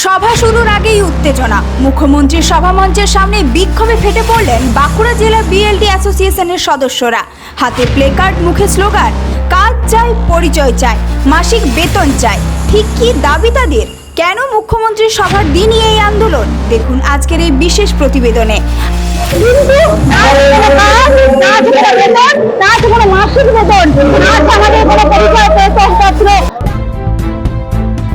সভা শুরুর আগেই উত্তেজনা। মুখ্যমন্ত্রীর সভামঞ্চের সামনে বিক্ষোভে ফেটে পড়লেন বাঁকুড়া জেলা বিএলডি অ্যাসোসিয়েশনের সদস্যরা। হাতে প্লেকার্ড, মুখে স্লোগান, কাজ চাই, পরিচয় চাই, মাসিক বেতন চাই। ঠিক কি দাবি তাদের? কেন মুখ্যমন্ত্রীর সভার দিনই এই আন্দোলন? দেখুন আজকের এই বিশেষ প্রতিবেদনে।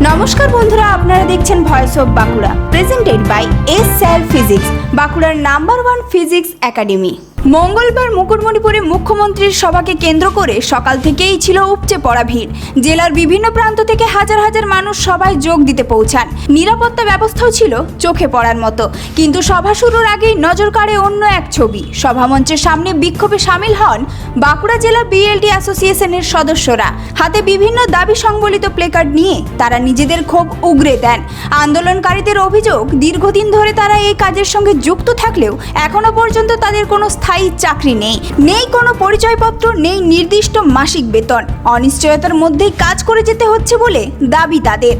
নমস্কার বন্ধুরা, আপনারা দেখছেন voice of Bankura, presented by SL physics, বাঁকুড়ার নাম্বার 1 ফিজিক্স একাডেমি। মঙ্গলবার মুকুটমণিপুরে মুখ্যমন্ত্রীর সভাকে কেন্দ্র করে সকাল থেকেই ছিল উপচে পড়া ভিড়। জেলার বিভিন্ন প্রান্ত থেকে হাজার হাজার মানুষ সভায় যোগ দিতে পৌঁছান। নিরাপত্তা ব্যবস্থাও ছিল চোখে পড়ার মতো। কিন্তু সভা শুরুর আগেই নজর কাড়ে অন্য এক ছবি। সভামঞ্চের সামনে বিক্ষোভে সামিল হন বাঁকুড়া জেলা বিএলডি অ্যাসোসিয়েশনের সদস্যরা। হাতে বিভিন্ন দাবি সংবলিত প্লেকার্ড নিয়ে তারা নিজেদের ক্ষোভ উগরে দেন। আন্দোলনকারীদের অভিযোগ, দীর্ঘদিন ধরে তারা এই কাজের সঙ্গে যুক্ত থাকলেও এখনো পর্যন্ত তাদের কোনো স্থায়ী চাকরি নেই কোনো পরিচয়পত্র, নেই নির্দিষ্ট মাসিক বেতন। অনিশ্চয়তার মধ্যেই কাজ করে যেতে হচ্ছে বলে দাবি তাদের।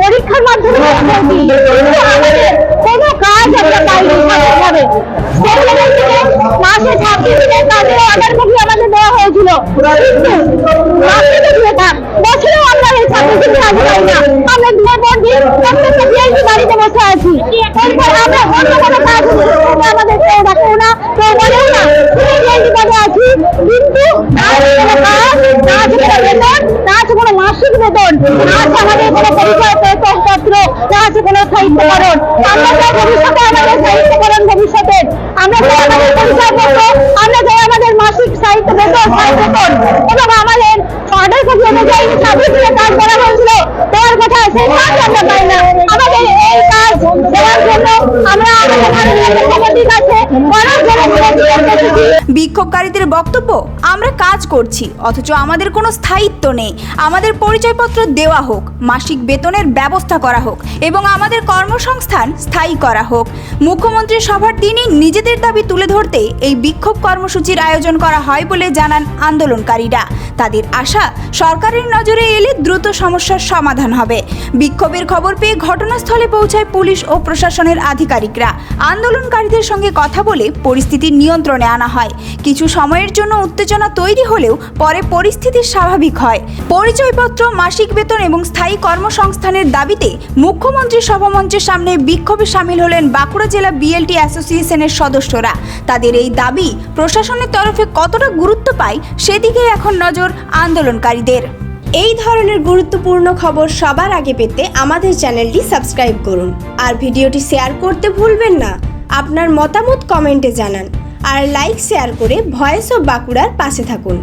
পরীক্ষার মাধ্যমে কোনো কাজ আমরা পাইনি। মাসে 26 দিনের কাজের অর্ডার কপি আমাদের দেওয়া হয়েছিল, বছরেও আমরা এই 26 দিন কাজ পাই না। আমরা দিনের পর দিন প্রত্যেকটা বিআইপি বাড়িতে বসে আছি। এরপর আমরা অন্য কোনো কাজ আমাদের কেউ ডাকেও না, কেউ বলেও না, বিআইপি কাজে আছি। কিন্তু কোনো মাসিক বেতন, আমাদের কোনো পরিচয়পত্র, আছে কোনো সাহিত্যকরণ। আমরা চাই ভবিষ্যতে আমাদের সাহিত্যকরণ, ভবিষ্যতে আমরা চাই আমাদের পরিচয়পত্র, আমরা চাই আমাদের মাসিক সাহিত্য বেতন এবং আমাদের অর্ডার কপি অনুযায়ী 26 দিনে কাজ করা হয়েছিল দেওয়ার কথা, সেই কাজ আমরা পাই না। আমাদের এই কাজ দেওয়ার জন্য আমরা মুখ্যমন্ত্রীর কাছে বিক্ষোভকারীদের বক্তব্য, আমরা কাজ করছি অথচ আমাদের কোনো স্থায়িত্ব নেই। আমাদের পরিচয়পত্র দেওয়া হোক, মাসিক বেতনের ব্যবস্থা করা হোক এবং আমাদের কর্মসংস্থান স্থায়ী করা হোক। মুখ্যমন্ত্রীর সভার দিনই নিজেদের দাবি তুলে ধরতে এই বিক্ষোভ কর্মসূচির আয়োজন করা হয় বলে জানান আন্দোলনকারীরা। তাদের আশা, সরকারের নজরে এলে দ্রুত সমস্যার সমাধান হবে। বিক্ষোভের খবর পেয়ে ঘটনাস্থলে পৌঁছায় পুলিশ ও প্রশাসনের আধিকারিকরা। আন্দোলনকারীদের সঙ্গে কথা বলে পরিস্থিতি নিয়ন্ত্রণে আনা হয়। কিছু সময়ের জন্য উত্তেজনা তৈরি হলেও পরে পরিস্থিতি স্বাভাবিক হয়। পরিচয়পত্র, মাসিক বেতন এবং স্থায়ী কর্মসংস্থানের দাবিতে মুখ্যমন্ত্রীর সভামঞ্চের সামনে বিক্ষোভে সামিল হলেন বাঁকুড়া জেলা বিএলডি অ্যাসোসিয়েশনের সদস্যরা। তাদের এই দাবি প্রশাসনের তরফে কতটা গুরুত্ব পায় সেদিকে এখন নজর আন্দোলনকারীদের। এই ধরনের গুরুত্বপূর্ণ খবর সবার আগে পেতে আমাদের চ্যানেলটি সাবস্ক্রাইব করুন আর ভিডিওটি শেয়ার করতে ভুলবেন না। আপনার মতামত কমেন্টে জানান আর লাইক শেয়ার করে ভয়েস অফ বাঁকুড়ার পাশে থাকুন।